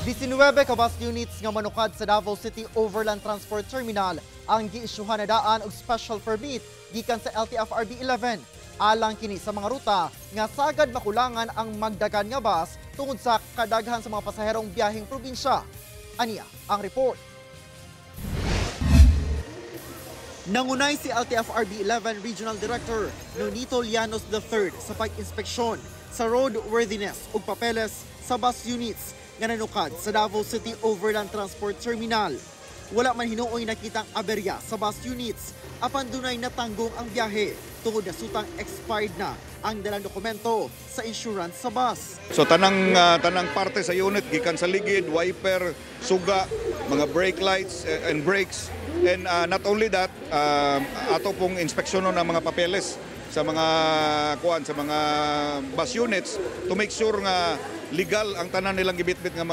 19 ka bus units nga manukad sa Davao City Overland Transport Terminal ang giisyuhan na daan og special permit gikan sa LTFRB 11. Alang kini sa mga ruta nga sagad makulangan ang magdagan nga bus tungod sa kadaghan sa mga pasaherong biyaheng probinsya. Aniya ang report. Nangunay si LTFRB 11 Regional Director Nonito Llanos III sa pag-inspeksyon sa roadworthiness ug papeles sa bus units nga nanukad sa Davao City Overland Transport Terminal. Wala man hinuoy nakitang aberya sa bus units apan dunay natanggong ang biyahe tungod na sutang expired na ang dalang dokumento sa insurance sa bus. So tanang parte sa unit gikan sa ligid, wiper, suga, mga brake lights and brakes. And not only that, ato pong inspeksyonon ng mga papeles sa mga mga bus units to make sure nga legal ang tanan nilang gibitbit nga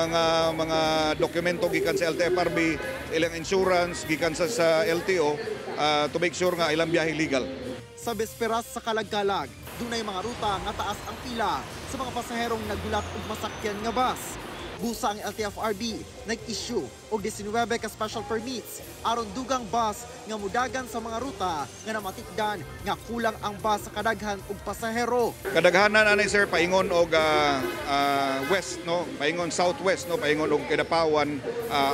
mga dokumento gikan sa LTFRB, ilang insurance gikan sa LTO to make sure nga ilang biyahe legal. Sa besperas sa Kalagkalag, dunay mga ruta nga taas ang pila sa mga pasaherong naggulat og masakyan nga bus. Busa ang LTFRB nag-issue og 19 ka special permits aron dugang bus nga mudagan sa mga ruta nga namatikdan nga kulang ang bus sa kadaghan og pasahero. Kadaghanan anay sir paingon og west no, paingon southwest no, paingon og Kidapawan,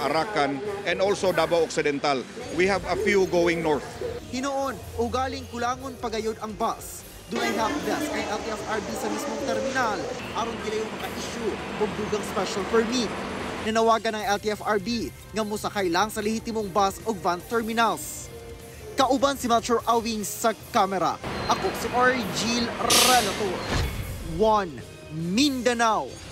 Arakan and also Davao Occidental. We have a few going north. Hinoon ugaling kulangon pagayod ang bus. Dunay helpdesk kay LTFRB sa mismong terminal aron gilayong maka-issue og dugang special permit. Nanawagan ng LTFRB nga musakay lang sa lehitimong bus og van terminals. Kauban si Metro Awing sa kamera. Ako si Orgil Relator. 1 Mindanao.